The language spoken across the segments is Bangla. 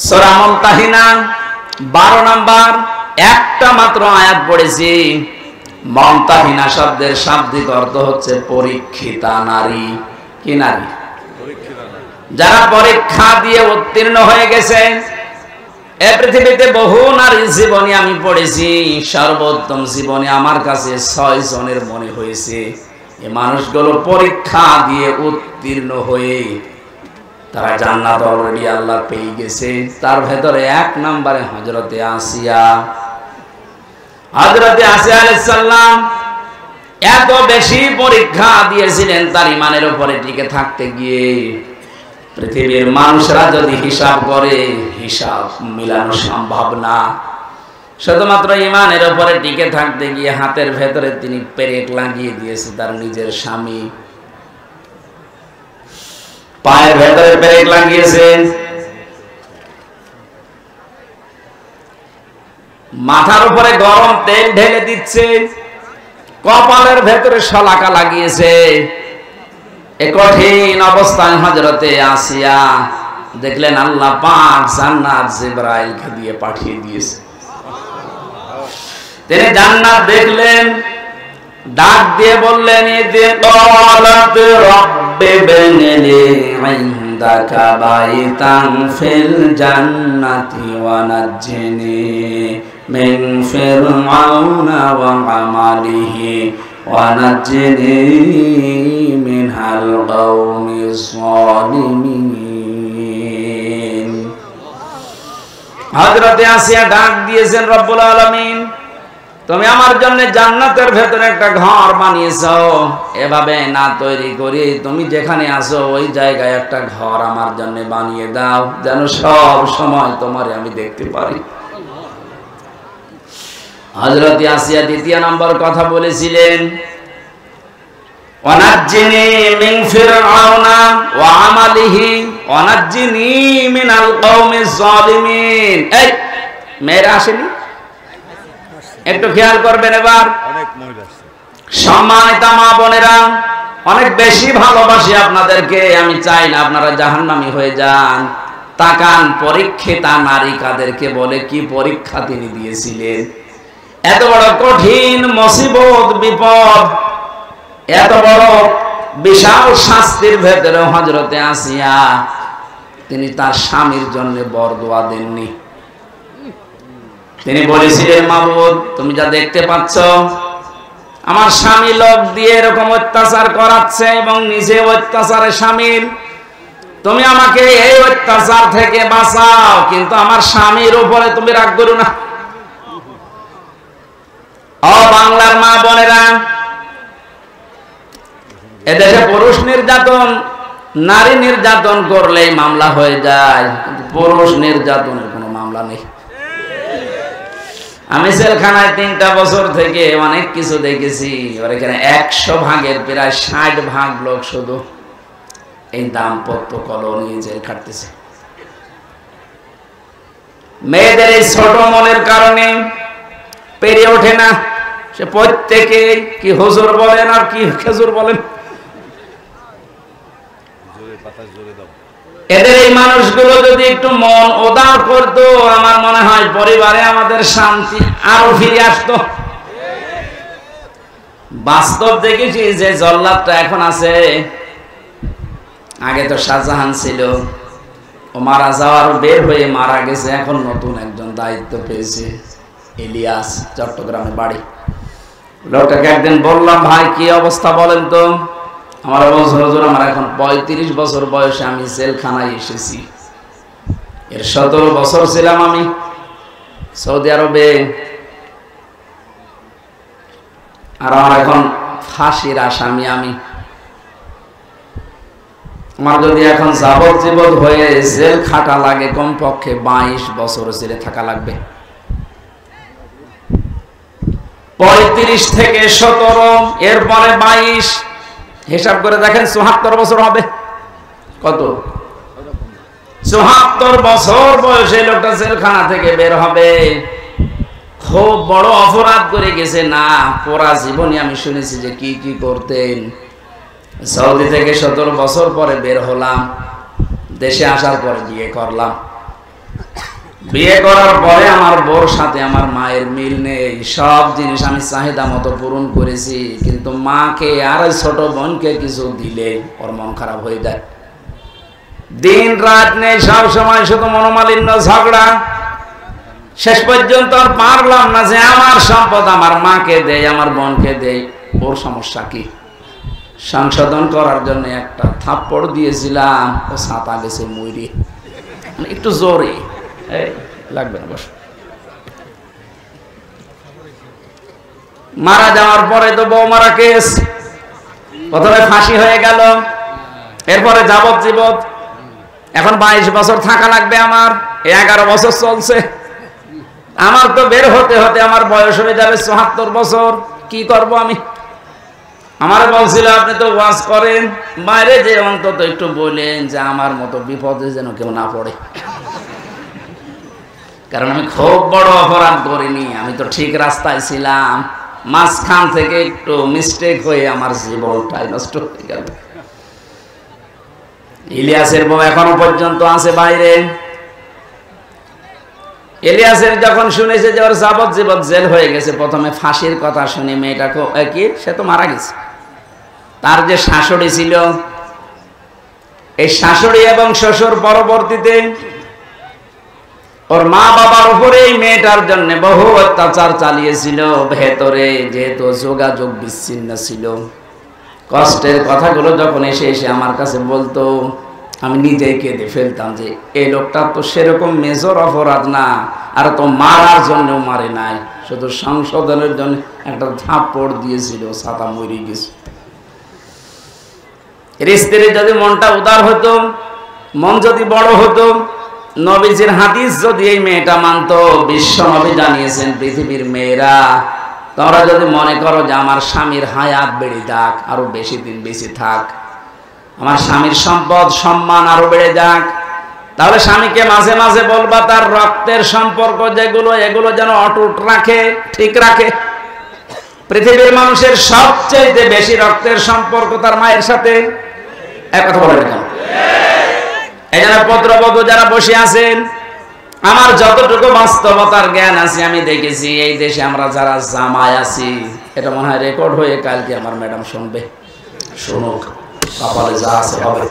সূরা মুমতাহিনা 12 নাম্বার একটা মাত্র আয়াত পড়েছি। মুমতাহিনা শব্দের শাব্দিক অর্থ হচ্ছে পরীক্ষিতা নারী। কি নারী? যারা পরীক্ষা দিয়ে উত্তীর্ণ হয়ে গেছে। এই পৃথিবীতে বহু নারীর জীবনী আমি পড়েছি, সর্বোত্তম জীবনী আমার কাছে 6 জনের মনে হয়েছে। এই মানুষগুলো পরীক্ষা দিয়ে উত্তীর্ণ হয়ে তারা জান্নাত অলরেডি আল্লাহ পেয়ে গেছে। তার ভেতরে 1 নম্বরে হযরতে আসিয়া। হযরতে আসিয়া আলাইহিস সালাম এত বেশি পরীক্ষা দিয়েছিলেন তার ঈমানের উপরে টিকে থাকতে গিয়ে। পৃথিবীর মানুষরা যদি হিসাব করে, হিসাব মিলানো সম্ভব না। শুধুমাত্র ঈমানের উপরে টিকে থাকতে গিয়ে হাতের ভেতরে তিনি পেরেক লাগিয়ে দিয়েছে তার নিজের স্বামী। পায়ের ভেতরে পেরেক লাগিয়েছে, মাথার উপরে গরম তেল ঢেলে দিচ্ছে, কপালের ভেতরে শলাকা লাগিয়েছে। এই কঠিন অবস্থায় হযরতে আসিয়া দেখলেন আল্লাহ পাক জান্নাত জিবরাইলকে দিয়ে পাঠিয়ে দিয়েছে। তিনি জান্নাত দেখলেন, ডাক দিয়ে বললেন, ইযে ক্বালাত রাব্বি বিনি ইনদাকা বাইতান ফিল জান্নাতি ওয়া নাজ্জিনি মিন ফিরআউনা ওয়া আমালিহি ওয়া নাজ্জিনি মিনাল কওমিজ যালিমিন। হযরতে আসিয়া ডাক দিয়েছেন, রব্বুল আলামিন তুমি আমার জন্য জান্নাতের ভেতরে একটা ঘর বানিয়েছো, এভাবে না তৈরি করি তুমি যেখানে আছো ওই জায়গায় একটা ঘর আমার জন্য বানিয়ে দাও, যেন সব সময় তোমারে আমি দেখতে পারি। হযরত আসিয়া দ্বিতীয় নম্বর কথা বলেছিলেন, ওয়ানাজ্জিনি মিন ফিরআউনা ওয়া আমালিহি ওয়ানাজ্জিনি মিনাল কওমিজ যালিমিন। এই মেয়েরা আসেনি? একটু খেয়াল করবেন এবার। সম্মানিতা মা বোনেরা, অনেক বেশি ভালোবাসি আপনাদেরকে, আমি চাই না আপনারা জাহান্নামী হয়ে যান। তাকান পরীক্ষিতা নারী কাদেরকে বলে, কি পরীক্ষা তিনি দিয়েছিলেন। এত বড় কঠিন মুসিবত বিপদ, এত বড় বিশাল শাস্তির ভেতরে হযরতে আসিয়া তিনি তার স্বামীর জন্য বরদোয়া দেননি। তিনি বলেছিলেন, মাবুদ তুমি যা দেখতে পাচ্ছ আমার স্বামী লোক দিয়ে এরকম অত্যাচার করাচ্ছে এবং নিজে অত্যাচারে শামিল, তুমি আমাকে এই অত্যাচার থেকে বাঁচাও, কিন্তু আমার স্বামীর উপরে তুমি রাগ করো না। ও বাংলার মা বোনেরা, এদেশে পুরুষ নির্যাতন, নারী নির্যাতন করলেই মামলা হয়ে যায়, কিন্তু পুরুষ নির্যাতনের কোনো মামলা নেই। আমি জেলখানায় 3টা বছর থেকে অনেক কিছু দেখেছি। আর এখানে 100 ভাগের প্রায় 60 ভাগ লোক শুধু এই দাম্পত্য কলহ নিয়ে জেল খাটতেছে। মেয়েদের এই ছোট মনের কারণে পেরে ওঠে না, সে প্রত্যেকে কি হুজুর বলেন আর কি খেজুর বলেন। এদের এই মানুষগুলো যদি একটু মন উদার করতো, আমার মনে হয় পরিবারে আমাদের শান্তি আরো ফিরে আসতো। বাস্তব দেখেছি যে জল্লাদটা এখন আছে, আগে তো শাহজাহান ছিল, ও মারা যাওয়ার বের হয়ে মারা গেছে, এখন নতুন একজন দায়িত্ব পেয়েছে, ইলিয়াস, চট্টগ্রামে বাড়ি। লোকটাকে একদিন বললাম, ভাই কি অবস্থা বলেন তো। আমার বছর হুজুর আমার এখন 35 বছর বয়সে আমি জেলখানায় এসেছি, এর 17 বছর ছিলাম আমি সৌদি আরবে, আর আমার এখন ফাঁসির আসামি আমি। আমার যদি এখন যাবজ্জীবন হয়ে জেল খাটা লাগে, কমপক্ষে 22 বছর জেলে থাকা লাগবে। 35 থেকে 17 এরপরে 22, হিসাব করে দেখেন 74 বছর হবে। কত? 74 বছর বয়সে লোকটা জেলখানা থেকে বের হবে। খুব বড় অপরাধ করে গেছে না, পুরা জীবনে আমি শুনেছি যে কি কি করতেন। সৌদি থেকে 17 বছর পরে বের হলাম, দেশে আসার পরে বিয়ে করলাম। বিয়ে করার পরে আমার বউর সাথে আমার মায়ের মিল নেই, সব জিনিস আমি চাহিদা মতো পূরণ করেছি, কিন্তু মাকে আর ছোট বোনকে কিছু দিলে ওর মন খারাপ হয়ে যায়। দিন রাত নেই, সব সময় শুধু মনোমালিন্য, ঝগড়া। শেষ পর্যন্ত আর পারলাম না যে আমার সম্পদ আমার মাকে দেই, আমার বোনকে দেই, ওর সমস্যা কি। সংশোধন করার জন্য একটা থাপ্পড় দিয়েছিলাম, ও ছাতা গেছে মুড়ি, একটু জোরে। লাগবে না, বস। মারা যাওয়ার পরে তো বউ মারা কেস, প্রথমে ফাঁসি হয়ে গেল, এরপরে যাবজ্জীবন। এখন 22 বছর থাকা লাগবে আমার, 11 বছর চলছে। আমার তো বের হতে হতে আমার বয়স হয়ে যাবে 74 বছর। কি করব আমি? আমার বলছিল আপনি তো ওয়াজ করেন, বাইরে যে অন্তত একটু বলেন যে আমার মতো বিপদে যেন কেউ না পড়ে, কারণ আমি খুব বড় অপরাধ করিনি, আমি তো ঠিক রাস্তায় ছিলাম, মাঝখান থেকে একটু মিস্টেক হয়ে আমার জীবনটাই নষ্ট হয়ে গেল। ইলিয়াসের বউ এখনো পর্যন্ত আছে বাইরে। ইলিয়াসের যখন শুনেছে যে ওর যাবজ্জীবন জেল হয়ে গেছে, প্রথমে ফাঁসির কথা শুনে মেয়েটাকে কি, সে তো মারা গেছে, তার যে শাশুড়ি ছিল, এই শাশুড়ি এবং শ্বশুর পরবর্তীতে ওর মা বাবার উপরে এই মেয়েটার জন্য বহু অত্যাচার চালিয়েছিল। ভেতরে যেহেতু যোগাযোগ বিচ্ছিন্ন ছিল, কষ্টের কথাগুলো যখন এসে এসে আমার কাছে বলতো, আমি নিজেই কেঁদে ফেলতাম যে এই লোকটা তো সেরকম মেজর অপরাধ না, আর তো মারার জন্য মারে নাই, শুধু সংশোধনের জন্য একটা থাপ্পড় দিয়েছিল, ছাতা মরে গেছে। স্ত্রীর যদি মনটা উদার হতো, মন যদি বড় হতো, নবীজির হাদিস যদি এই মেয়েটা মানতো, বিশ্ব নবী জানিয়েছেন পৃথিবীর মেয়েরা তোমরা যদি মনে করো যে আমার স্বামীর হায়াত বেড়ে যাক, আরো বেশি দিন বেঁচে থাক, আমার স্বামীর সম্পদ সম্মান আরো বেড়ে যাক, তাহলে স্বামীকে মাঝে মাঝে বলবা তার রক্তের সম্পর্ক যেগুলো, এগুলো যেন অটুট রাখে, ঠিক রাখে। পৃথিবীর মানুষের সবচেয়ে বেশি রক্তের সম্পর্ক তার মায়ের সাথে। এক কথা বলে কেন? এই জন্য পুত্রবধূ যারা বসে আছেন, আমার যতটুকু বাস্তবতার জ্ঞান আছে আমি দেখেছি, এই দেশে আমরা যারা জামাই আছি, এটা মনে হয় রেকর্ড হয়ে কালকে আমার ম্যাডাম শুনবে, শুনুক, কপালে যা আছে হবে।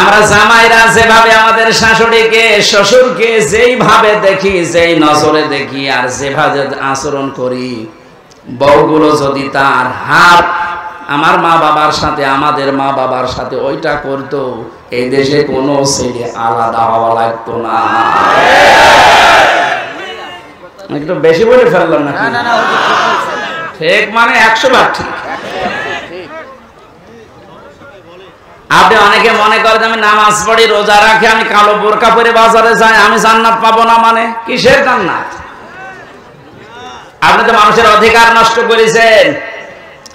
আমরা জামাইরা যেভাবে আমাদের শাশুড়িকে শ্বশুরকে যেইভাবে দেখি, যেই নজরে দেখি, আর যেভাবে আচরণ করি, বউগুলো যদি তার হাত আমার মা বাবার সাথে, আমাদের মা বাবার সাথে ওইটা করতো, এই দেশে কোনো ছেলে আলাদা হওয়া লাগতো না। একটু বেশি বলে ফেললাম না? ঠিক মানে 100 ভাগ ঠিক। আপনি অনেকে মনে করেন আমি নামাজ পড়ি, রোজা রাখি, আমি কালো বোরকা পরে বাজারে যাই, আমি জান্নাত পাবো না। মানে কিসের জান্নাত? আপনি তো মানুষের অধিকার নষ্ট করেছেন,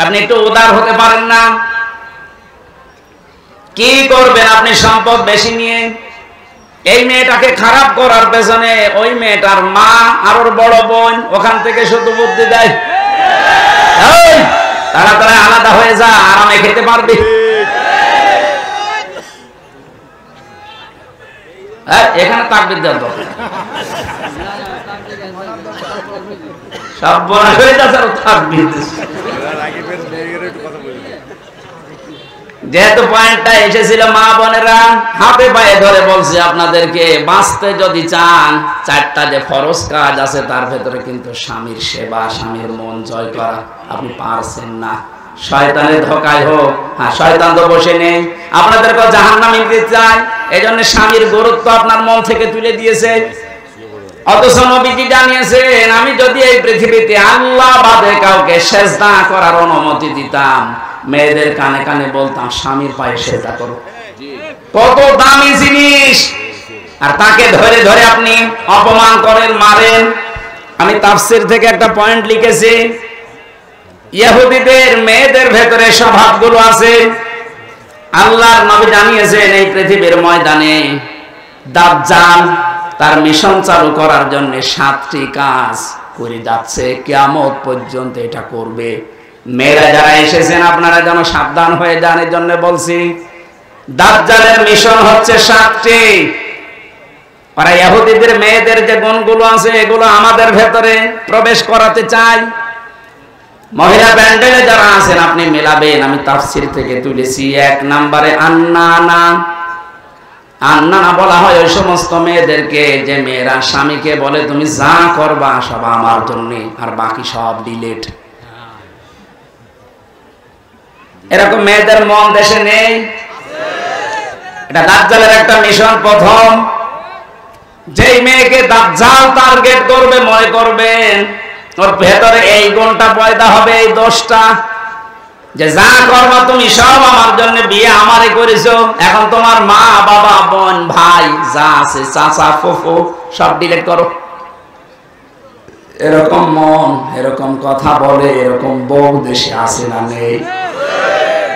আপনি একটু উদার হতে পারেন না? কি করবেন আপনি সম্পদ বেশি নিয়ে? এই মেয়েটাকে খারাপ করার পেছনে ওই মেয়েটার মা আর ওর বড় বোন ওখান থেকে শুধু বুদ্ধি দেয়, তাড়াতাড়ি আলাদা হয়ে যা, আরামে খেতে পারবি। এখানে তাকবীর দেওয়ার দরকার, সব বড় হয়ে যাচ্ছে আর তাকবীর দিচ্ছে। যেহেতু পয়েন্টটা এসেছিল, মা বোনেরা হাতে পায়ে ধরে বলছে আপনাদেরকে, বাঁচতে যদি চান 4টা যে ফরজ কাজ আছে, তার ভেতরে কিন্তু স্বামীর সেবা, স্বামীর মন জয় করা আপনি পারছেন না। শয়তানের ধোঁকায় হোক, হ্যাঁ শয়তান তো বসে নেই, আপনাদেরকে জাহান্নামে দিতে চায়, এজন্য স্বামীর গুরুত্ব আপনার মন থেকে তুলে দিয়েছে। অথচ নবীজি জানিয়েছেন, আমি যদি এই পৃথিবীতে আল্লাহ বাদে কাউকে সেজদা করার অনুমতি দিতাম, মেয়েদের কানে কানে বলতাম স্বামীর পায়ে সেজদা করো। কত দামি জিনিস, আর তাকে ধরে ধরে আপনি অপমান করেন, মারেন। আমি তাফসীর থেকে একটা পয়েন্ট লিখেছি, ইহুদিদের মেয়েদের ভেতরে স্বভাবগুলো আছে। আল্লাহর নবী জানিয়েছেন এই পৃথিবীর ময়দানে দাজ্জাল তার মিশন চালু করার জন্য 7টি কাজ করে যাচ্ছে, কিয়ামত পর্যন্ত এটা করবে। মেয়েরা যারা এসেছেন আপনারা যেন সাবধান হয়ে যান, এর জন্য বলছি। দাজ্জালের মিশন হচ্ছে 7টি। ওরা ইহুদিদের মেয়েদের যে গুণগুলো আছে এগুলো আমাদের ভেতরে প্রবেশ করাতে চায়। মহিলা প্যান্ডেলে যারা আছেন আপনি মেলাবেন, আমি তাফসীর থেকে তুলেছি। 1 নম্বরে আন্নানা। আন্নানা বলা হয় ওই সমস্ত মেয়েদেরকে যে মেয়েরা স্বামীকে বলে তুমি যা করবা সব আমার জন্য, আর বাকি সব ডিলিট। এরকম মেয়েদের মন দেশে নেই? এটা দাজ্জালের একটা মিশন। প্রথম যেই মেয়েকে দাজ্জাল টার্গেট করবে মনে করবেন ওর ভেতরে এই গুণটা পয়দা হবে, এই দোষটা, যে যা করবা তুমি সব আমার জন্য, বিয়ে আমারে করেছো, এখন তোমার মা বাবা বোন ভাই যা আছে চাচা ফুফু সব ডিলিট করো। এরকম মন, এরকম কথা বলে, এরকম বউ দেশে আছে না নেই?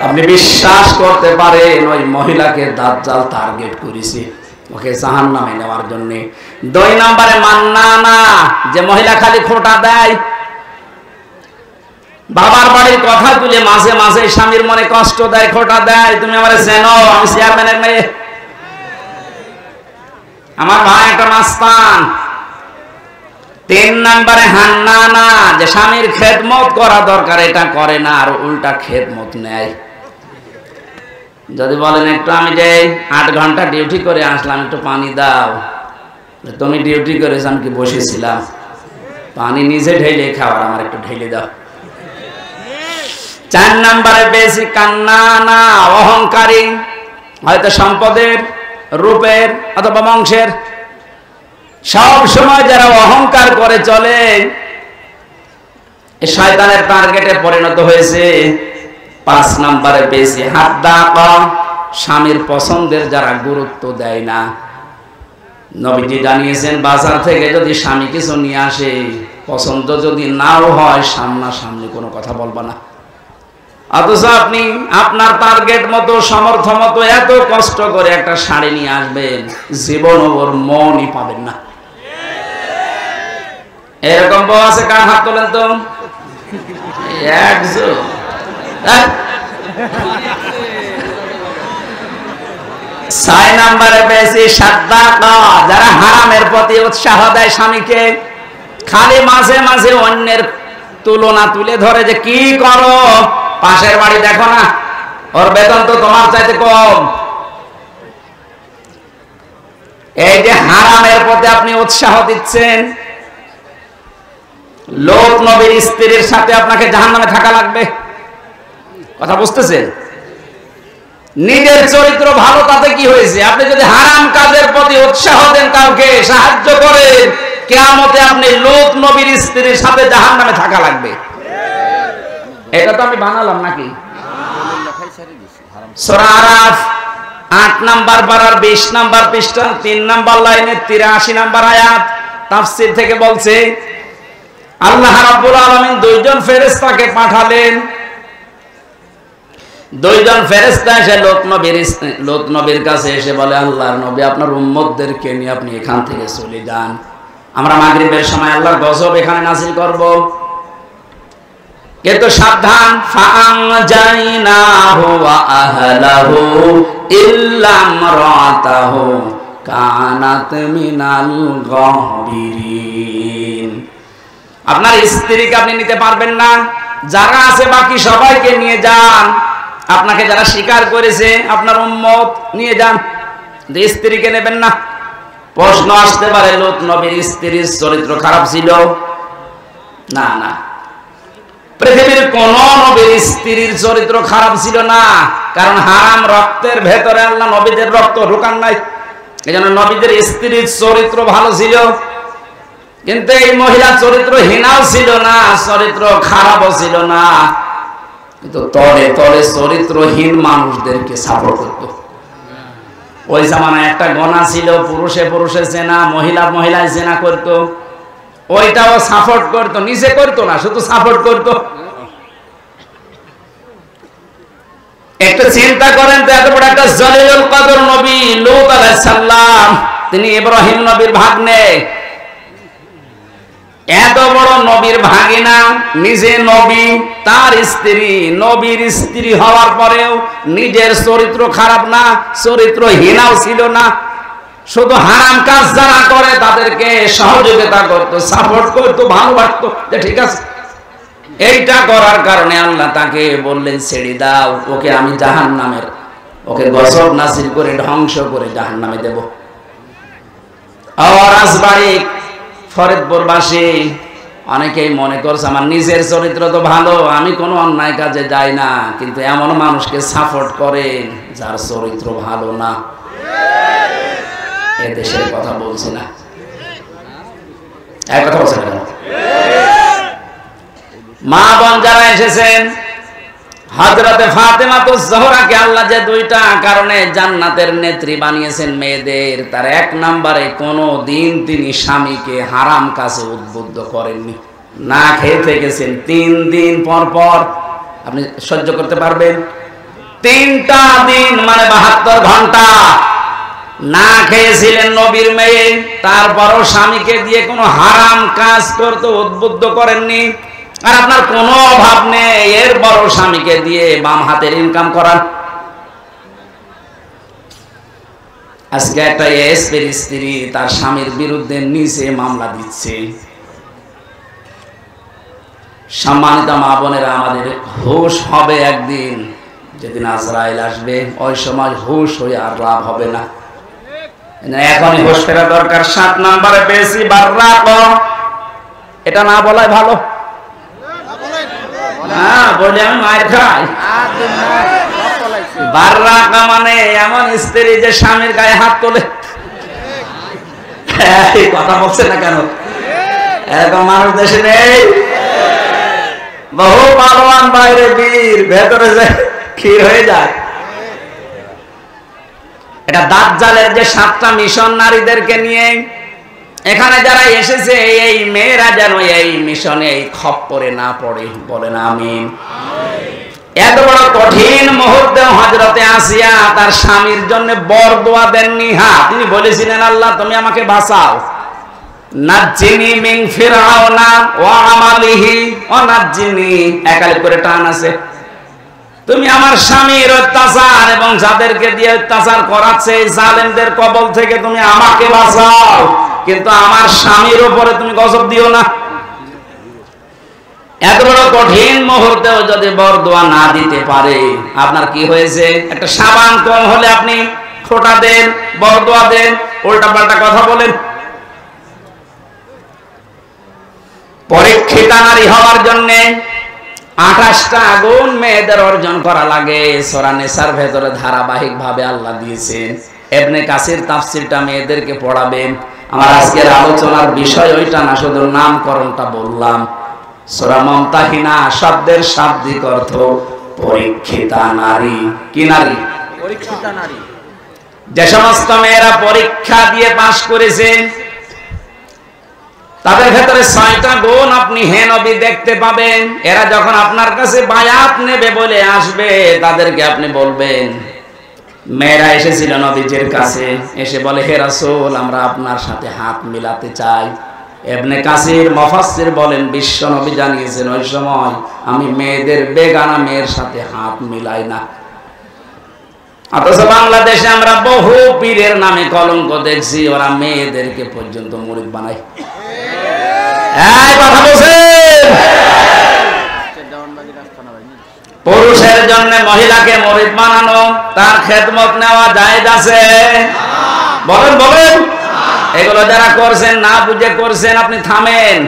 আপনি বিশ্বাস করতে পারেন ওই মহিলাকে দাজ্জাল টার্গেট করেছে, ওকে জাহান্নামে নেওয়ার জন্য। 2 নম্বরে মান্নানা, যে মহিলা খালি খোঁটা দেয়, বাবার বাড়ির কথা তুলে মাঝে মাঝে স্বামীর মনে কষ্ট দেয়, খোঁটা দেয়, তুমি আমারে চেনো, আমি চেয়ারম্যানের মেয়ে, আমার ভাই একটা মাস্তান। 3 নম্বরে হান্নানা, যে স্বামীর খেদমত করা দরকার এটা করে না, আর উল্টা খেদমত নেয়। যদি বলেন একটু আমি যে 8 ঘন্টা ডিউটি করে আসলাম, একটু পানি দাও, তুমি ডিউটি করেছ আমি কি বসেছিলাম? পানি নিজে ঢেলে খাওয়ার, আমার একটু ঢেলে দাও। 4 নম্বরে বেশি কান্নানা, অহংকারী, হয়তো সম্পদের, রূপের অথবা বংশের, সব সময় যারা অহংকার করে চলে এই শয়তানের টার্গেটে পরিণত হয়েছে। 5 নম্বরে বেশি হাদ্দাকা, স্বামীর পছন্দের যারা গুরুত্ব দেয় না। নবীজি জানিয়েছেন বাজার থেকে যদি স্বামী কিছু নিয়ে আসে, পছন্দ যদি নাও হয় সামনাসামনি কোনো কথা বলবা না। অথচ আপনি আপনার টার্গেট মতো সামর্থ্য মতো এত কষ্ট করে একটা শাড়ি নিয়ে আসবেন, জীবন ওর মনই পাবেন না। এরকম বউ আছে? কার হাত তোলেন তো? একজন। 6 নম্বরে বেশি সাদ্দাকা, যারা হারামের প্রতি উৎসাহ দেয় স্বামীকে, খালি মাঝে মাঝে অন্যের তুলনা তুলে ধরে, যে কি করো, পাশের বাড়ি দেখো না, ওর বেতন তো তোমার চাইতে কম। এই যে হারামের প্রতি আপনি উৎসাহ দিচ্ছেন, লোক নবীর স্ত্রীর সাথে আপনাকে জাহান্নামে থাকা লাগবে। কথা বুঝতেছেন? নিজের চরিত্র ভালো তাতে কি হয়েছে? আপনি যদি হারাম কাজের প্রতি উৎসাহ দেন, কাউকে সাহায্য করেন, কিয়ামতে আপনি লোক নবীর স্ত্রীর সাথে জাহান্নামে থাকা লাগবে। এটা তো আমি বানালাম নাকি? সূরা আরাফ 8 নাম্বার পারার 20 নাম্বার পৃষ্ঠা 3 নাম্বার লাইনে 83 নাম্বার আয়াত তাফসীর থেকে বলছে, আল্লাহ রাব্বুল আলামিন 2 জন ফেরেশতাকে পাঠালেন। 2 জন ফেরেশতা এসে লোত নবীর কাছে এসে বলে, আল্লাহর নবী আপনার উম্মতদেরকে নিয়ে আপনি এখান থেকে চলে যান, আমরা মাগরিবের সময় আল্লাহর গজব এখানে নাযিল করব। কিন্তু সাবধান, ফাআনজাইনাহু ওয়া আহলাহু ইল্লা ইমরাতাহু কানাত মিনাল গাবিরিন। আপনার স্ত্রীকে আপনি নিতে পারবেন না, যারা আছে বাকি সবাইকে নিয়ে যান। আপনাকে যারা স্বীকার করেছে আপনার উম্মত নিয়ে যান, স্ত্রীকে নেবেন না। প্রশ্ন আসতে পারে, লূত নবীর স্ত্রীর চরিত্র খারাপ ছিল? না না, পৃথিবীর কোন নবীর স্ত্রীর চরিত্র খারাপ ছিল না, কারণ হারাম রক্তের ভেতরে আল্লাহ নবীদের রক্ত ঢোকান নাই। এজন্য নবীদের স্ত্রীর চরিত্র ভালো ছিল। কিন্তু এই মহিলা চরিত্রহীনাও ছিল না, চরিত্র খারাপও ছিল না, কিন্তু তলে তলে চরিত্রহীন মানুষদেরকে সাপোর্ট করত। ওই জামানায় একটা গণা ছিল, পুরুষে পুরুষে জেনা, মহিলা মহিলায় জেনা করত, ওইটাও সাপোর্ট করত, নিজে করতো না, শুধু সাপোর্ট করত। একটা চিন্তা করেন তো, এত বড় একটা জলিলুল কদর নবী লূত আলাইহিস সালাম, তিনি ইব্রাহিম নবীর ভাগ্নে, এত বড় নবীর ভাগিনা, নিজে নবী, তার স্ত্রী নবীর স্ত্রী হওয়ার পরেও নিজের চরিত্র খারাপ না, চরিত্রহীনাও ছিল না, শুধু হারাম কাজ যারা করে তাদেরকে সহযোগিতা করতো, সাপোর্ট করতো, ভালোবাসতো যে ঠিক আছে। এইটা করার কারণে আল্লাহ তাকে বললেন ছেড়ে দাও, ওকে আমি জাহান্নামের, ওকে গজব নাযিল করে ধ্বংস করে জাহান্নামে দেব। আর রাজবাড়ী ফরিদপুরবাসী অনেকেই মনে করছে আমার নিজের চরিত্র তো ভালো, আমি কোনো অন্যায় কাজে যাই না, কিন্তু এমন মানুষকে সাপোর্ট করে যার চরিত্র ভালো না। এ দেশের কথা বলছি না, এক কথা বলছেন কেন? মা বোন যারা এসেছেন, হযরতে ফাতেমাতুজ জোহরাকে আল্লাহ যে দুইটা কারণে জান্নাতের নেত্রী বানিয়েছেন মেয়েদের, তার এক নম্বরে কোনো দিন তিনি স্বামীকে হারাম কাজে উদ্বুদ্ধ করেননি। না খেয়ে থেকেছেন 3 দিন পর পর, আপনি সহ্য করতে পারবেন? 3টা দিন মানে 72 ঘন্টা না খেয়েছিলেন নবীর মেয়ে, তারপরও স্বামীকে দিয়ে কোনো হারাম কাজ করতে উদ্বুদ্ধ করেননি। আর আপনার কোনো অভাব নেই, এর বড় স্বামীকে দিয়ে বাম হাতের ইনকাম করান। আজকে একটা এসপির স্ত্রী তার স্বামীর বিরুদ্ধে নিচে মামলা দিচ্ছে। সম্মানিত মা বোনেরা, আমাদের হুঁশ হবে একদিন, যেদিন আজরাইল আসবে, ওই সময় হুঁশ হয়ে আর লাভ হবে না। এখনই হুঁশ ফেরা দরকার। 7 নম্বরে বেশি বাররাকো, এটা না বলাই ভালো। হ্যাঁ, বলে আমি মায়ের খাই। বাররাকা মানে এমন স্ত্রী যে স্বামীর গায়ে হাত তোলে। এই কথা বলছে না কেন? এরকম মানুষ দেশে নেই। বহু পালোয়ান বাইরে বীর, ভেতরে যে ক্ষীর হয়ে যায়। এটা দাজ্জালের যে 7টা মিশন নারীদেরকে নিয়ে এখানে যারা এসেছে, এই মেয়েরা যেন এই মিশনে এই খপ্পরে না পড়ে, বলেন আমিন। এত বড় কঠিন মুহূর্তে হযরতে আসিয়া তার স্বামীর জন্য বরদোয়া দেননি। হ্যাঁ, তিনি বলেছিলেন আল্লাহ তুমি আমাকে বাঁচাও, নাজ্জিনি মিন ফিরআউনা ওয়া আমালিহি ওয়া নাজ্জিনি, একালিপ করে টান আছে। তুমি আমার স্বামীর অত্যাচার এবং যাদেরকে দিয়ে অত্যাচার করাচ্ছে এই জালেমদের কবল থেকে তুমি আমাকে বাঁচাও, কিন্তু আমার স্বামীর উপরে তুমি গজব দিও না। এত বড় কঠিন মুহূর্তেও যদি বরদোয়া না দিতে পারে, আপনার কি হয়েছে? একটা সাবান কম হলে আপনি খোঁটা দেন, বরদোয়া দেন, উল্টা পাল্টা কথা বলেন। পরীক্ষিতা নারী হওয়ার জন্য 28টা গুণ মেয়েদের অর্জন করা লাগে। সূরা নিসার ভেতরে ধারাবাহিক ভাবে আল্লাহ দিয়েছেন। ইবনে কাসির তাফসীরটা মেয়েদেরকে পড়াবেন। আমার আজকের আলোচনার বিষয় ওইটা না, শুধু নামকরণটা বললাম। সূরা মুমতাহিনা শব্দের শাব্দিক অর্থ পরীক্ষিতা নারী। কি নারী? পরীক্ষিতা নারী। যে সমস্ত মেয়েরা পরীক্ষা দিয়ে পাশ করেছে তাদের ভেতরে 6টা গুণ আপনি হে নবী দেখতে পাবেন। এরা যখন আপনার কাছে বায়াত নেবে বলে আসবে, তাদেরকে আপনি বলবেন, মেয়েরা এসেছিল নবীজির কাছে, এসে বলে হে রাসূল আমরা আপনার সাথে হাত মিলাতে চাই। ইবনে কাসির মুফাসসির বলেন বিশ্ব নবী জানিয়েছেন ওই সময় আমি মেয়েদের বেগানা মেয়ের সাথে হাত মিলাই না। অথচ বাংলাদেশে আমরা বহু পীরের নামে কলঙ্ক দেখছি, ওরা মেয়েদেরকে পর্যন্ত মুরিদ বানায়। এই কথা বলছেন। পুরুষের জন্য মহিলাকে মুরিদ বানানো, তার খেদমত নেওয়া জায়েজ আছে? বলেন বলেন। এগুলো যারা করছেন না বুঝে করছেন, আপনি থামেন।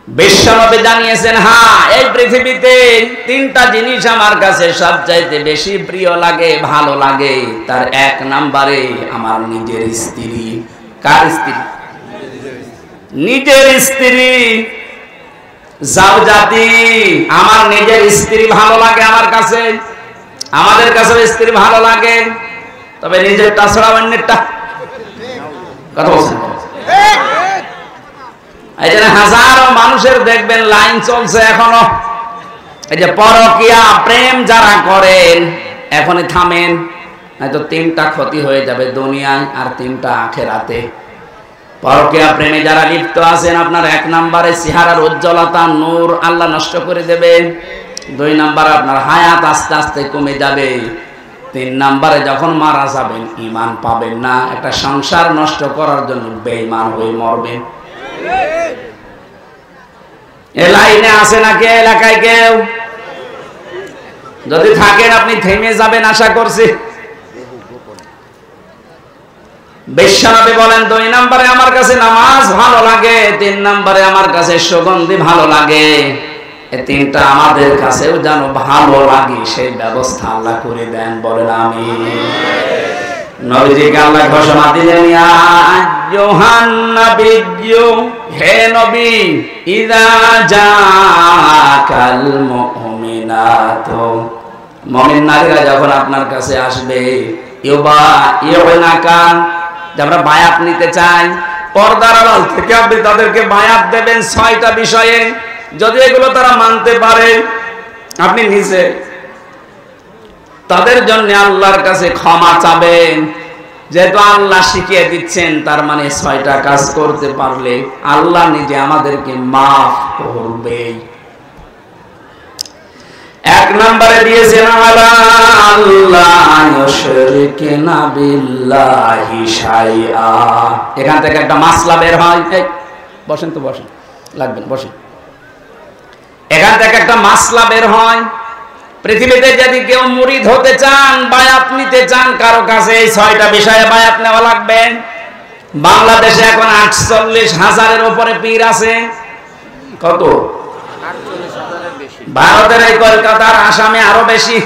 বিশ্বনবী জানিয়েছেন হ্যাঁ এই পৃথিবীতে 3টা জিনিস আমার কাছে সবচাইতে বেশি প্রিয় লাগে, ভালো লাগে। তার 1 নম্বরে আমার নিজের স্ত্রী। কার স্ত্রী? নিজের স্ত্রী। জাওজাতি, আমার নিজের স্ত্রী ভালো লাগে আমার কাছে, আমাদের কাছে স্ত্রী ভালো লাগে, তবে নিজেরটা ছাড়া অন্যেরটা। কথা বলছেন? এই জন্য হাজারো মানুষের দেখবেন লাইন চলছে এখনো। এই যে পরকীয়া প্রেম যারা করেন এখনই থামেন, নয়তো 3টা ক্ষতি হয়ে যাবে দুনিয়ায় আর 3টা আখিরাতে। পরকীয়া প্রেমে যারা লিপ্ত আছেন, আপনার 1 নম্বরে চেহারার উজ্জ্বলতা নূর আল্লাহ নষ্ট করে দেবে। 2 নম্বরে আপনার হায়াত আস্তে আস্তে কমে যাবে। 3 নম্বরে যখন মারা যাবেন ঈমান পাবেন না, একটা সংসার নষ্ট করার জন্য বেঈমান হয়ে মরবেন। এ লাইনে আছে নাকি এলাকায় কেউ? যদি থাকেন আপনি থেমে যাবেন আশা করছি। বিশ্বনবী বলেন 2 নম্বরে আমার কাছে নামাজ ভালো লাগে, 3 নম্বরে আমার কাছে সুগন্ধি ভালো লাগে। এই 3টা আমাদের কাছেও যেন ভালো লাগে সেই ব্যবস্থা আল্লাহ করে দেন, বলেন আমিন। নবীজিকে আল্লাহ ঘোষণা দিলেন, ইয়া আইয়ুহান নাবিয়্যু, হে নবী, ইযা জাকাল মুমিনাতু, মুমিন নারীরা যখন আপনার কাছে আসবে, ইউবাইনাকা, আমরা বায়াত নিতে চাই, পর্দার আড়াল থেকে আপনি তাদেরকে বায়াত দেবেন 6টা বিষয়ে। যদি এগুলো তারা মানতে পারে, আপনি নিজে তাদের জন্য আল্লাহর কাছে ক্ষমা চাবেন। যেহেতু আল্লাহ শিখিয়ে দিচ্ছেন, তার মানে 6টা কাজ করতে পারলে আল্লাহ নিজে আমাদেরকে মাফ করবে। 1 নম্বরে দিয়েছেন আলা আল্লাহ ইউশরিকুনা বিল্লাহি শাইআ। এখান থেকে একটা মাসলা বের হয়। এই বসেন তো, বসেন, লাগবেন, বসেন। এখান থেকে একটা মাসলা বের হয়, পৃথিবীতে যদি কেউ মুরিদ হতে চান, বায়াত নিতে চান কারো কাছে, এই 6টা বিষয়ে বায়াত নেওয়া লাগবে। বাংলাদেশে এখন 48,000-এর উপরে পীর আছে। কত? ভারতের এই কলকাতার, আসামে আরো বেশি।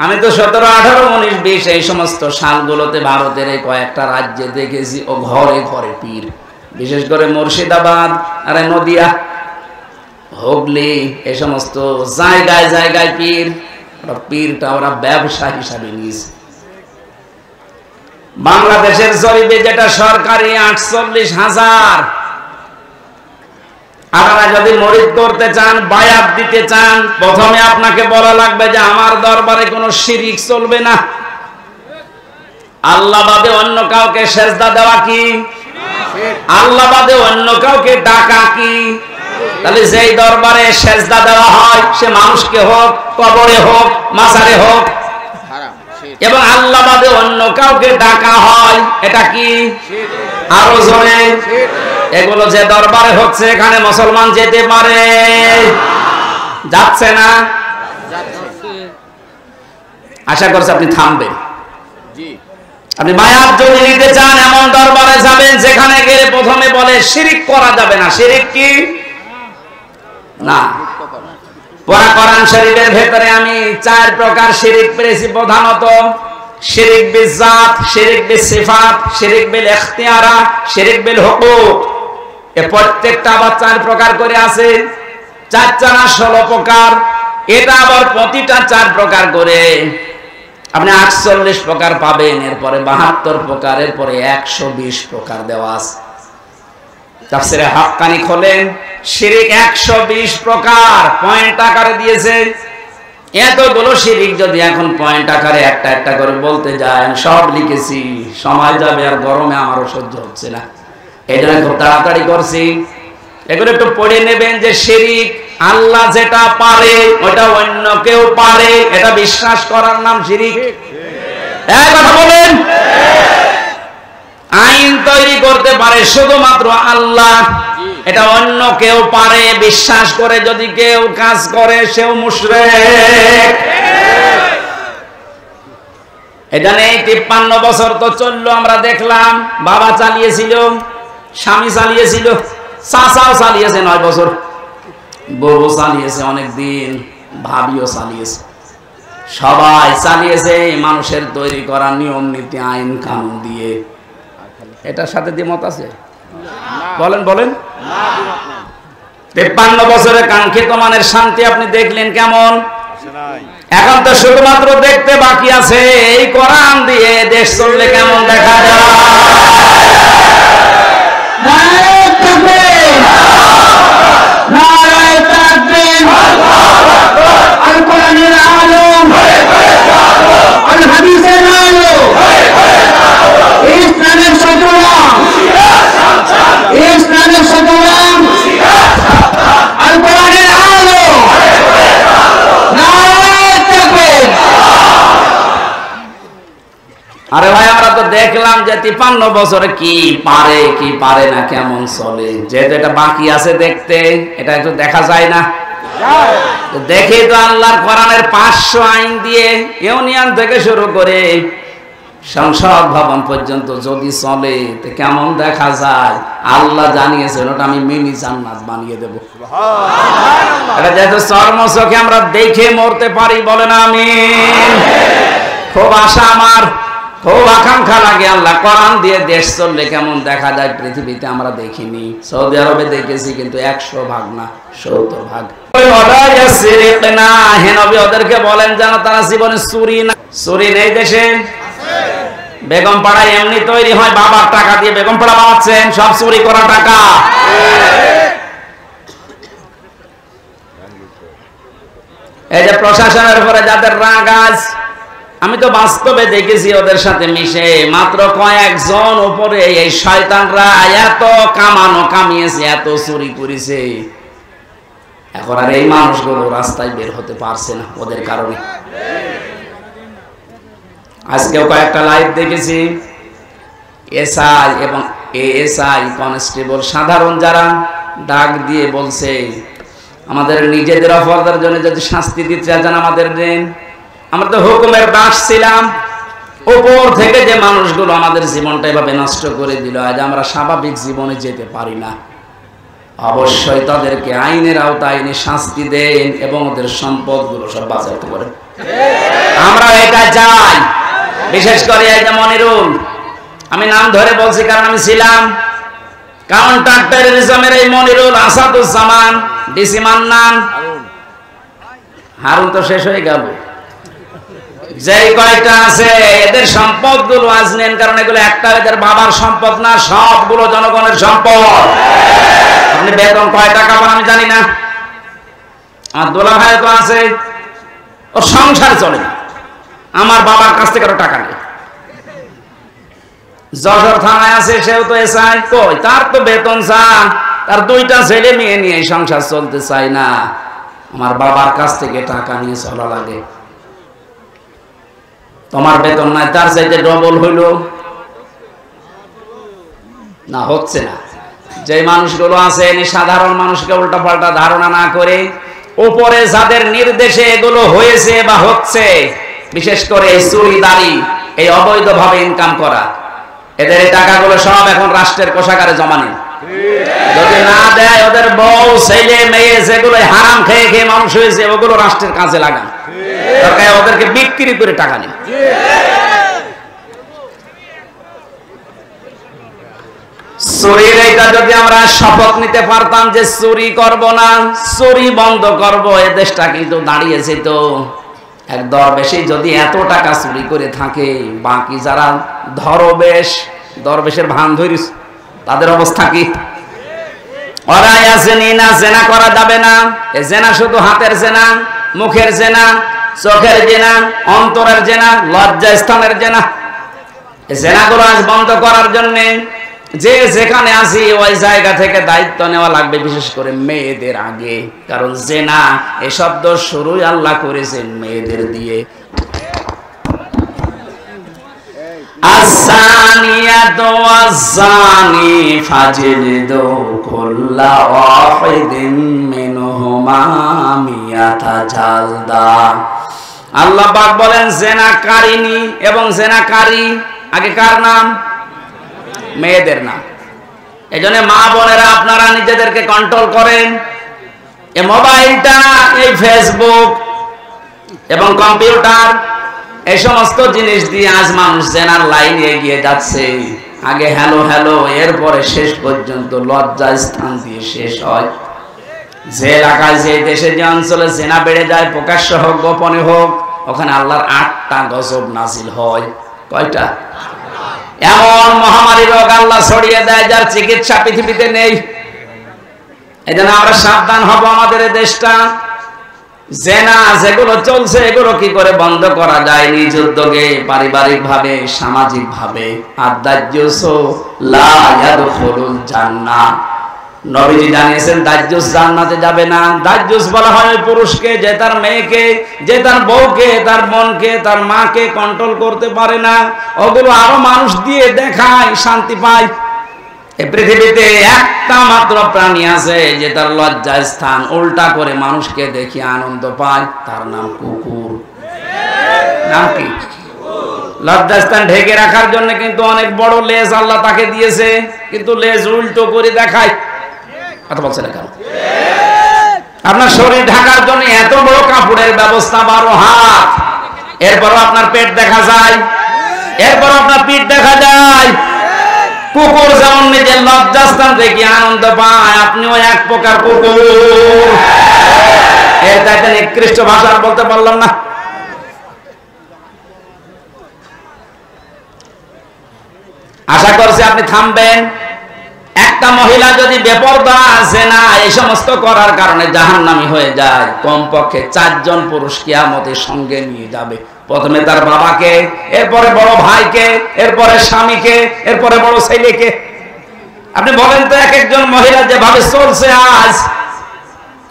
আমি তো 17, 18, 19, 20 এই সমস্ত সালগুলোতে ভারতের এই কয়েকটা রাজ্যে দেখেছি ও ঘরে ঘরে পীর। বিশেষ করে মুর্শিদাবাদ, আরে নদিয়া, হুগলি, এই সমস্ত জায়গায় জায়গায় পীর। পীরটা ওরা ব্যবসা হিসাবে নিয়েছে। বাংলাদেশের জরিপে যেটা সরকারি 48,000। আপনারা যদি মুরিদ করতে চান, বায়াত দিতে চান, প্রথমে আপনাকে বলা লাগবে যে আমার দরবারে কোনো শিরিক চলবে না। আল্লাহ বাদে অন্য কাউকে সেজদা দেওয়া কি? আল্লাহ বাদে অন্য কাউকে ডাকা কি? তাহলে যেই দরবারে সেজদা দেওয়া হয়, সে মানুষকে হোক, কবরে হোক, মাজারে হোক, এবং আল্লাহ বাদে অন্য কাউকে ডাকা হয়, এটা কি? আরো জোরে। এগুলো যে দরবারে হচ্ছে, এখানে মুসলমান যেতে পারে? যাচ্ছে না? আশা করছি আপনি থামবেন। আপনি বায়াত যদি নিতে চান, এমন দরবারে যাবেন যেখানে গেলে প্রথমে বলে শিরিক করা যাবে না। শিরিক কি? না। পড়া কোরআন শরীফের ভেতরে আমি 4 প্রকার শিরিক পেয়েছি প্রধানত। শিরিক বিল জাত, শিরিক বিল সিফাত, শিরিক বিল ইখতিয়ারা, শিরিক বিল হুকুক। এ প্রত্যেকটা আবার 4 প্রকার করে আছে। 4 4 16 প্রকার। এটা আবার প্রতিটা 4 প্রকার করে আপনি 48 প্রকার পাবেন। এরপরে 72 প্রকার, এরপরে 120 প্রকার দেওয়া আছে। তাফসীরে হাক্কানি খোলেন, শিরিক 120 প্রকার পয়েন্ট আকারে দিয়েছে। এতগুলো শিরিক যদি এখন পয়েন্ট আকারে একটা একটা করে বলতে যায়, সব লিখেছি, সময় যাবে আর গরমে আমারও সহ্য হচ্ছে না। এই জন্য খুব তাড়াতাড়ি করছি। এগুলো একটু পড়ে নেবেন যে শিরিক আল্লাহ যেটা পারে ওটা অন্য কেউ পারে, এটা বিশ্বাস করার নাম শিরিক। এক কথা বলেন। আইন তৈরি করতে পারে শুধুমাত্র আল্লাহ, এটা অন্য কেউ পারে বিশ্বাস করে যদি কেউ কাজ করে, সেও মুশরিক। এটা নেই 53 বছর তো চললো, আমরা দেখলাম। বাবা চালিয়েছিল, স্বামী চালিয়েছিল, চাচাও চালিয়েছে 9 বছর, বউ চালিয়েছে অনেক দিন, ভাবিও চালিয়েছে, সবাই চালিয়েছে মানুষের তৈরি করা নিয়ম নীতি আইন কানুন দিয়ে। এটার সাথে দ্বিমত আছে? বলেন বলেন। 53 বছরের কাঙ্ক্ষিত মানের শান্তি আপনি দেখলেন কেমন? এখন তো শুধুমাত্র দেখতে বাকি আছে এই কোরআন দিয়ে দেশ চললে কেমন দেখা যায়। আরে ভাই আমরা তো দেখলাম যে 53 বছরে কি পারে না, কেমন চলে, যেহেতু এটা বাকি আছে দেখতে, এটা একটু দেখা যায় না? দেখে তো আল্লাহর কোরআনের 500 আইন দিয়ে ইউনিয়ন থেকে শুরু করে সংসদ ভবন পর্যন্ত যদি চলে তো কেমন দেখা যায়। আল্লাহ জানিয়েছেন ওটা আমি মিনি জান্নাত বানিয়ে দেব। এটা যেহেতু চর্মচোখে আমরা দেখে মরতে পারি, বলেন আমিন। খুব আশা আমার, খুব আকাঙ্ক্ষা লাগে আল্লাহ কোরআন দিয়ে দেশ চললে কেমন দেখা যায় পৃথিবীতে আমরা দেখিনি। সৌদি আরবে দেখেছি কিন্তু 100 ভাগ না 70 ভাগ। ওদেরকে বলেন যেন তারা জীবনে চুরি নেই দেশে। বেগম পাড়ায় এমনি তৈরি হয় বাবার টাকা দিয়ে, বেগম পাড়া বানাচ্ছেন সব চুরি করা টাকা। এই যে প্রশাসনের উপরে যাদের রাগ আজ, আমি তো বাস্তবে দেখেছি ওদের সাথে মিশে, মাত্র কয়েকজন উপরে এই শয়তানরা এত কামিয়েছে, এত চুরি করেছে, এখন আর এই মানুষগুলো রাস্তায় বের হতে পারছে না ওদের কারণে। আজকেও কয়েকটা লাইভ দেখেছি, এসআই এবং এএসআই কনস্টেবল সাধারণ যারা ডাক দিয়ে বলছে আমাদের নিজেদের অপরাধের জন্য যদি শাস্তি দিতে চান আমাদের দেন। আমরা তো হুকুমের দাস ছিলাম, উপর থেকে যে মানুষগুলো আমাদের জীবনটা এভাবে নষ্ট করে দিল, আজ আমরা স্বাভাবিক জীবনে যেতে পারি না। অবশ্যই তাদেরকে আইনের আওতায় এনে শাস্তি দেন এবং ওদের সম্পদগুলো সব বাজেয়াপ্ত করেন। আমরা এটা চাই। বিশেষ করে এই যে মনিরুল, আমি নাম ধরে বলছি কারণ আমি ছিলাম কাউন্টার টেররিজমের এই মনিরুল, আসাদুজ্জামান, ডিসি মান্নান, হারুন তো শেষ হয়ে গেল, যে কয়টা আছে এদের সম্পদগুলো আজ নেন, কারণ এগুলো একটা এদের বাবার সম্পদ না, সবগুলো জনগণের সম্পদ। আপনি বেতন কয় টাকা পান আমি জানি না, আমার দোলা ভাই তো আছে, ওর সংসার চলে না, আমার বাবার কাছ থেকে আরো টাকা নেই। যশোর থানায় আছে, সেও তো এসআই, কই তার তো বেতন চান, তার 2টা ছেলে মেয়ে নিয়ে সংসার চলতে চায় না, আমার বাবার কাছ থেকে টাকা নিয়ে চলা লাগে। তোমার বেতন নাই, তার চাইতে ডবল হইল না, হচ্ছে না। যে মানুষগুলো আছে সাধারণ মানুষকে উল্টা পাল্টা ধারণা না করে উপরে যাদের নির্দেশে এগুলো হয়েছে বা হচ্ছে, বিশেষ করে চুরিদারি, এই অবৈধভাবে ইনকাম করা, এদের এই টাকাগুলো সব এখন রাষ্ট্রের কোষাগারে জমা নেই। যদি না দেয় ওদের বউ ছেলে মেয়ে যেগুলো হারাম খেয়ে খেয়ে মানুষ হয়েছে ওগুলো রাষ্ট্রের কাজে লাগান, ওদেরকে বিক্রি করে টাকা নেই। চুরির এইটা যদি আমরা শপথ নিতে পারতাম যে চুরি করব না, চুরি বন্ধ করব, এ দেশটা কিন্তু দাঁড়িয়েছে। তো এক দরবেশই যদি এত টাকা চুরি করে থাকে, বাকি যারা দরবেশের ভান ধরিস তাদের অবস্থা কি? ওরাই আছে না, জেনা করা যাবে না। এ জেনা শুধু হাতের জেনা, মুখের জেনা, চোখের জেনা, অন্তরের জেনা, লজ্জা স্থানের জেনা। এই জেনাগুলো আজ বন্ধ করার জন্য যে যেখানে আছি ওই জায়গা থেকে দায়িত্ব নেওয়া লাগবে, বিশেষ করে মেয়েদের আগে, কারণ জেনা এই শব্দ শুরুই আল্লাহ করেছেন মেয়েদের দিয়ে। আসানিয়াতু ওয়াজানি ফাজলিদু কুল্লা ওয়াহিদিন মিনহুমা মিয়াতা জালদা। আল্লাহ পাক বলেন জেনাকারিনী এবং জেনাকারী, আগে কার নাম? মেয়েদের নাম। এজন্য মা বোনেরা আপনারা নিজেদেরকে কন্ট্রোল করেন। এই মোবাইলটা, এই ফেসবুক এবং কম্পিউটার, এই সমস্ত জিনিস দিয়ে আজ মানুষ জেনার লাইনে এগিয়ে যাচ্ছে। আগে হ্যালো হ্যালো, এরপরে শেষ পর্যন্ত লজ্জা স্থান দিয়ে শেষ হয়। যে এলাকায়, যে দেশে, যে অঞ্চলে জেনা বেড়ে যায়, প্রকাশ্য হোক গোপনে হোক, ওখানে আল্লাহর 8টা গজব নাজিল হয়। কয়টা? এমন মহামারী রোগ আল্লাহ ছড়িয়ে দেয় যার চিকিৎসা পৃথিবীতে নেই। এজন্য আমরা সাবধান হব। আমাদের এই দেশটা জেনা যেগুলো চলছে এগুলো কি করে বন্ধ করা যায়, নিজ উদ্যোগে, পারিবারিক ভাবে, সামাজিক ভাবে। আদাজ্জুসু লা ইয়াদখুলুল জান্নাহ, নবীজি জানিয়েছেন দাজ্জুস জান্নাতে যাবে না। দাজ্জুস বলা হয় ওই পুরুষকে যে তার মেয়েকে, যে তার বউকে, তার বোনকে, তার মাকে কন্ট্রোল করতে পারে না। ওগুলো আরো মানুষ দিয়ে দেখায়, শান্তি পায়। এই পৃথিবীতে একটা মাত্র প্রাণী আছে যে তার লজ্জার স্থান উল্টা করে মানুষকে দেখে আনন্দ পায়, তার নাম কুকুর। নাম কি? লজ্জাস্থান ঢেকে রাখার জন্য কিন্তু অনেক বড় লেজ আল্লাহ তাকে দিয়েছে, কিন্তু লেজ উল্টো করে দেখায়। কথা বলছে না কেন? আপনার শরীর ঢাকার জন্য এত বড় কাপড়ের ব্যবস্থা, 12 হাত, এরপরও আপনার পেট দেখা যায়, এরপর আপনার পিঠ দেখা যায়। কুকুর যেমন নিজের লজ্জাস্থান থেকে আনন্দ পায়, আপনিও এক প্রকার কুকুর। এর চাইতে নিকৃষ্ট ভাষা বলতে পারলাম না। আশা করছি আপনি থামবেন। একটা মহিলা যদি বেপরদা আছে না এই সমস্ত করার কারণে জাহান্নামী হয়ে যায়, কমপক্ষে 4 জন পুরুষ কিয়ামতের সঙ্গে নিয়ে যাবে। প্রথমে তার বাবাকে, এরপরে বড় ভাইকে, এরপরে স্বামীকে, এরপরে বড় ছেলেকে। আপনি বলেন তো, এক একজন মহিলা যেভাবে চলছে আজ,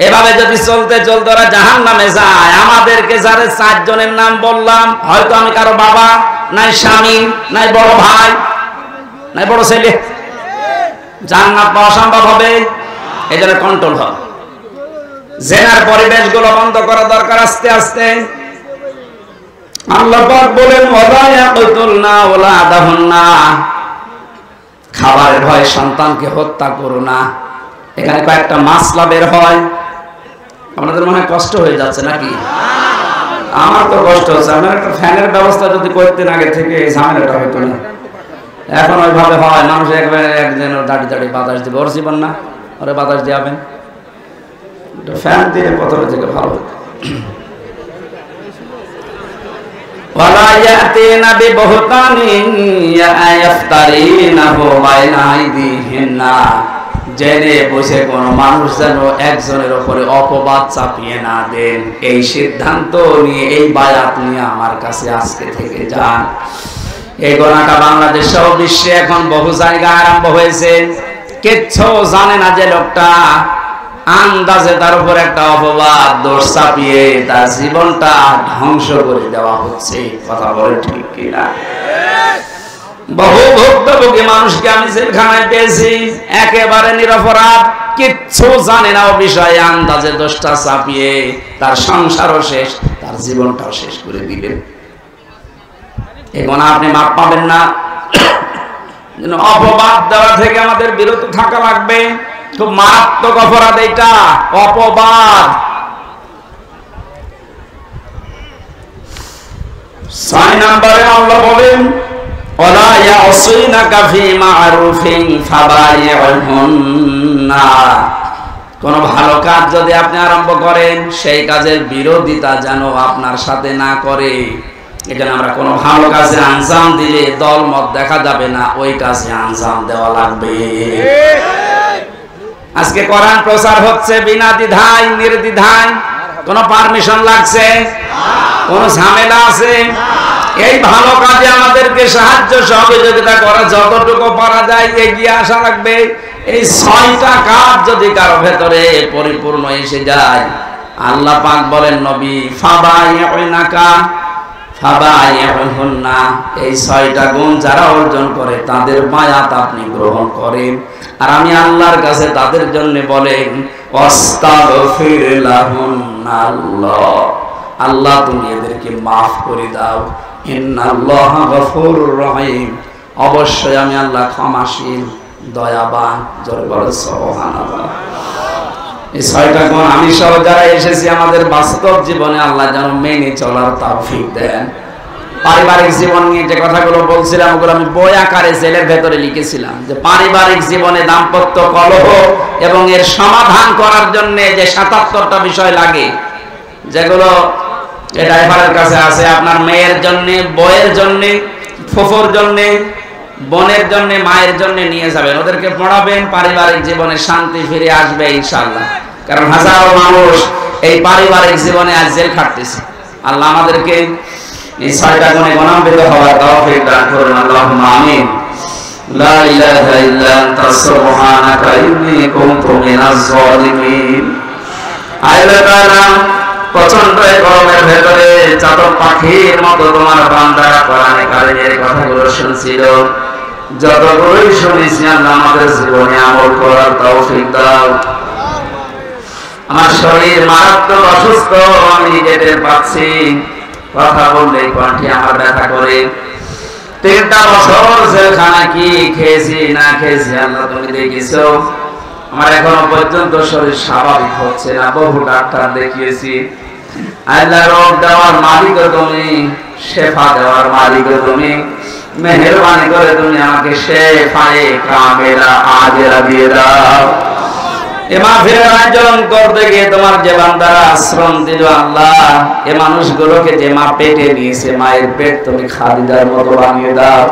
এভাবে যদি চলতে চলতে ওরা জাহান্নামে যায়, আমাদেরকে যারা 4 জনের নাম বললাম, হয়তো আমি কারো বাবা, নাই স্বামী, নাই বড় ভাই, নাই বড় ছেলে, জান্নাত পাওয়া সম্ভব হবে? এই জন্য কন্ট্রোল হবে। জেনার পরিবেশগুলো বন্ধ করা দরকার আস্তে আস্তে। আল্লাহ পাক বলেন ওয়ালা ইয়াকতুলনা ওয়ালাদাহুন্না, খাবারের ভয়ে সন্তানকে হত্যা করো না। এখানে কয়েকটা মাসলা বের হয়। আপনাদের মনে হয় কষ্ট হয়ে যাচ্ছে নাকি? আমার তো কষ্ট হচ্ছে। আমার একটা ফ্যানের ব্যবস্থা যদি করতেন আগে থেকে, এই ঝামেলাটা হতো না। এখন ওইভাবে হয়, মানুষ একবারে একদিন দাঁড়িয়ে দাঁড়িয়ে বাতাস দিবে। ওর জীবন না, ওরে বাতাস দিয়াবেন, ফ্যান দিলে প্রথমে থেকে ভালো হতো। ওয়ালা ইয়াতিনা বিবহতানিন ইয়াফতারিনাহু বাইনা আইদিহিন্না, জেনে বসে কোন মানুষ যেন একজনের উপরে অপবাদ চাপিয়ে না দেন, এই সিদ্ধান্ত নিয়ে, এই বায়াত নিয়ে আমার কাছে আজকে থেকে যান। এই গোনাটা বাংলাদেশ সহ বিশ্বে এখন বহু জায়গায় আরম্ভ হয়েছে। কিচ্ছু জানে না যে লোকটা, আন্দাজে তার উপর একটা অপবাদ দোষ চাপিয়ে তার জীবনটা ধ্বংস করে দেওয়া হচ্ছে। কথা বলে ঠিক কিনা? বহু ভুক্তভোগী মানুষকে আমি জেলখানায় পেয়েছি, একেবারে নিরপরাধ, কিচ্ছু জানে না ও বিষয়ে, আন্দাজে দোষটা চাপিয়ে তার সংসারও শেষ, তার জীবনটাও শেষ করে দিলেন। এই গোনা আপনি মাপ পাবেন না। অপবাদ দেওয়া থেকে আমাদের বিরত থাকা লাগবে। খুব মারাত্মক অপরাধ এটা, অপবাদ। 6 নম্বরে আল্লাহ বলেন ওয়ালা ইয়াসিনাকা ফি মা'রুফিন ফাবাইহুন্না, কোন ভালো কাজ যদি আপনি আরম্ভ করেন, সেই কাজের বিরোধিতা যেন আপনার সাথে না করে। এখানে আমরা কোনো ভালো কাজে আঞ্জাম দিলে দল মত দেখা যাবে না, ওই কাজে আঞ্জাম দেওয়া লাগবে। আজকে কোরআন প্রচার হচ্ছে বিনা দ্বিধায় নির্দ্বিধায়, কোনো পারমিশন লাগছে? কোনো ঝামেলা আছে? এই ভালো কাজে আমাদেরকে সাহায্য সহযোগিতা করা, যতটুকু পারা যায় এগিয়ে আসা লাগবে। এই 6টা কাজ যদি কারো ভেতরে পরিপূর্ণ এসে যায়, আল্লাহ পাক বলেন নবী ফাবাইহুনাকা ফাবাইহুন্না, এই 6টা গুণ যারা অর্জন করে তাদের বায়াত আপনি গ্রহণ করেন। আর আমি আল্লাহর কাছে তাদের জন্য বলেন ওয়াস্তাগফির লাহুন্নাল্লাহ, আল্লাহ তুমি এদেরকে মাফ করে দাও। ইন্নাল্লাহা গফুরুর রহিম, অবশ্যই আমি আল্লাহ ক্ষমাশীল দয়াবান। জোরে বলো সুবহানাল্লাহ। এই 6টা গুণ আমি সহ যারা এসেছি আমাদের বাস্তব জীবনে আল্লাহ যেন মেনে চলার তৌফিক দেন। পারিবারিক জীবন নিয়ে যে কথাগুলো বলছিলাম, ওগুলো আমি বই আকারে জেলের ভেতরে লিখেছিলাম, যে পারিবারিক জীবনে দাম্পত্য কলহ এবং এর সমাধান করার জন্য যে 77টা বিষয় লাগে, যেগুলো ড্রাইভারের কাছে আছে, আপনার মেয়ের জন্য, বউয়ের জন্য, ফুফুর জন্য, বোনের জন্য, মায়ের জন্য নিয়ে যাবেন, ওদেরকে পড়াবেন, পারিবারিক জীবনে শান্তি ফিরে আসবে ইনশাআল্লাহ। কারণ হাজারো মানুষ এই পারিবারিক জীবনে আজ জেল খাটতেছে। আল্লাহ আমাদেরকে এই 6টা গুণে গুণান্বিত হওয়ার তৌফিক দান করুন, আল্লাহুম্মা আমিন। লা ইলাহা ইল্লা আনতা সুবহানাকা ইন্নী কুনতু মিনাজ জালিমিন। আল্লাহ তাআলা প্রচন্ড গরমের ভেতরে চাতক পাখির মতো তোমার বান্দারা কোরআনে কারিমের কথাগুলো শুনছিল। যতগুলোই শুনেছি আল্লাহ আমাদের জীবনে আমল করার তৌফিক দাও। আমার শরীর মারাত্মক অসুস্থ, আমি যেতে পাচ্ছি, কথা বললে কণ্ঠে আমার ব্যথা করে। 3টা বছর জেলখানা কি খেয়েছি না খেয়েছি আল্লাহ তুমি দেখেছো। আমার এখনো পর্যন্ত শরীর স্বাভাবিক হচ্ছে না, বহু ডাক্তার দেখিয়েছি। আল্লাহ রোগ দেওয়ার মালিক তুমি, শেফা দেওয়ার মালিক তুমি, মেহেরবানি করে তুমি আমাকে শেফায়ে কামেলা আজেরা দিয়ে দাও। এ মাহফিলের আয়োজন করতে গিয়ে তোমার যে বান্দারা আশ্রম দিল আল্লাহ, এ মানুষগুলোকে যে মা পেটে নিয়েছে, মায়ের পেট তুমি খাদিজার মতো বানিয়ে দাও।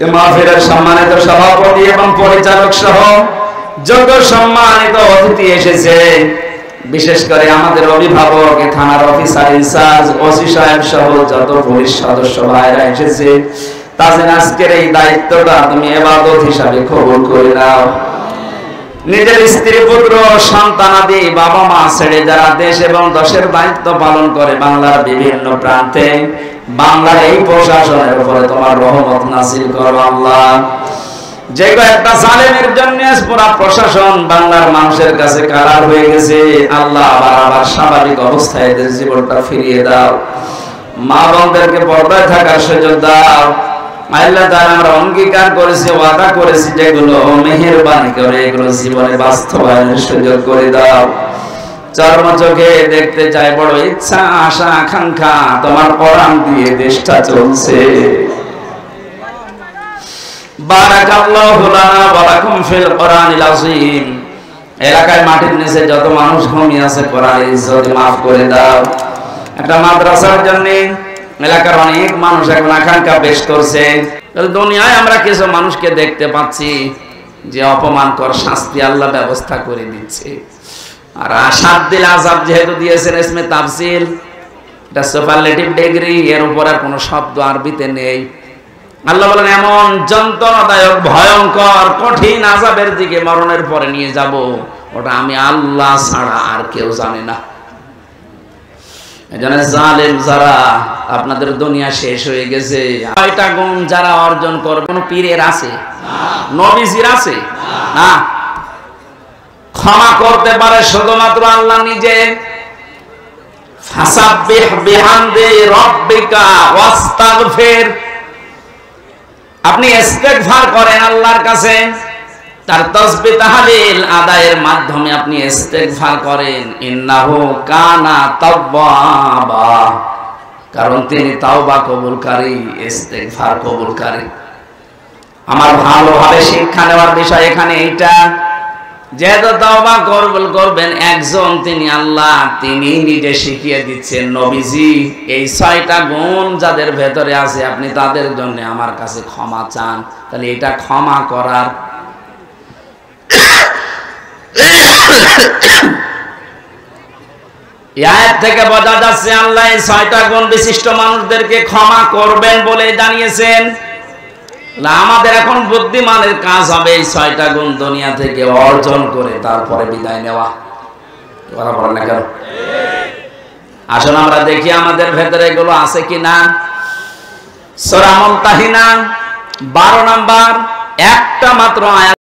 এ মাহফিলের সম্মানিত সভাপতি এবং পরিচালক সহ যোগ্য সম্মানিত অতিথি এসেছে, বিশেষ করে আমাদের অভিভাবক, থানার অফিসার ইনচার্জ, ওসি সাহেব সহ যত পুলিশ সদস্য ভাইরা এসেছে, তাদের আজকের এই দায়িত্বটা তুমি ইবাদত হিসাবে কবুল করে নাও। নিজের স্ত্রী পুত্র সন্তানাদি বাবা মা ছেড়ে যারা দেশ এবং দেশের দায়িত্ব পালন করে বাংলার বিভিন্ন প্রান্তে, বাংলার এই প্রশাসনের উপরে তোমার রহমত নাযিল করো আল্লাহ। যে একটা জালেমের জন্য পুরা প্রশাসন বাংলার মানুষের কাছে কারার হয়ে গেছে, আল্লাহ আবার স্বাভাবিক অবস্থায় এদের জীবনটা ফিরিয়ে দাও। মা বোনদেরকে পর্দায় থাকার সুযোগ দাও। আল্লাহ তাআলা আমরা অঙ্গীকার করেছি, ওয়াদা করেছি, যেগুলো মেহেরবানি করে এগুলো জীবনে বাস্তবায়নের সুযোগ করে দাও। চর্ম চোখে দেখতে চাই, বড় ইচ্ছা আশা আকাঙ্ক্ষা, তোমার কোরআন দিয়ে দেশটা চলছে। বারাকাল্লাহু লানা ওয়া লাকুম ফিল কোরআনিল আযীম। এলাকায় মাটির নিচে যত মানুষ ঘুমিয়ে আছে, কোরআনের ইজ্জতে মাফ করে দাও। একটা মাদ্রাসার জন্য এলাকার অনেক মানুষ এখন আকাঙ্ক্ষা পেশ করছে। দুনিয়ায় আমরা কিছু মানুষকে দেখতে পাচ্ছি যে অপমানকর শাস্তি আল্লাহ ব্যবস্থা করে দিচ্ছে। আর আসাদ দিল আযাব যেহেতু দিয়েছেন ইসমে তাফসিল, এটা সুপারলেটিভ ডিগ্রি, এর উপর আর কোনো শব্দ আরবিতে নেই। আল্লাহ বলেন এমন যন্ত্রণাদায়ক ভয়ঙ্কর কঠিন আযাবের দিকে মরণের পরে নিয়ে যাব, ওটা আমি আল্লাহ ছাড়া আর কেউ জানে না। এজন্য জালেম যারা, আপনাদের দুনিয়া শেষ হয়ে গেছে। 6টা গুণ যারা অর্জন করবে, কোন পীরের আছে নবীজির আছে না। ক্ষমা করতে পারে শুধুমাত্র আল্লাহ নিজে। ফাসাব্বিহ বিহামদি রাব্বিকা ওয়াস্তাগফির। আপনি ইস্তেগফার করেন আল্লাহর কাছে, তার তাসবিহ তাহলিল আদায়ের মাধ্যমে আপনি ইস্তেগফার করেন। ইন্নাহু কানা তাওয়াবা, কারণ তিনি তাওবা কবুলকারী, ইস্তেগফার কবুলকারী। আমার ভালোভাবে শিক্ষা নেওয়ার বিষয় এখানে এইটা, যেহেতু তাওবা কবুল করবেন একজন, তিনি আল্লাহ, তিনি নিজে শিখিয়ে দিচ্ছেন নবীজি। এই 6টা গুণ যাদের ভেতরে আছে, আপনি তাদের জন্য আমার কাছে ক্ষমা চান। তাহলে এটা ক্ষমা করার আয়াত থেকে বোঝা যাচ্ছে আল্লাহ এই 6টা গুণ বিশিষ্ট মানুষদেরকে ক্ষমা করবেন বলে জানিয়েছেন। আমাদের এখন বুদ্ধিমানের কাজ হবে এই 6টা গুণ দুনিয়া থেকে অর্জন করে তারপরে বিদায় নেওয়া। কথা বলেন না কেন? আসুন আমরা দেখি আমাদের ভেতরে এগুলো আছে কিনা। সূরা মুমতাহিনা 12 নাম্বার একটা মাত্র আয়াত।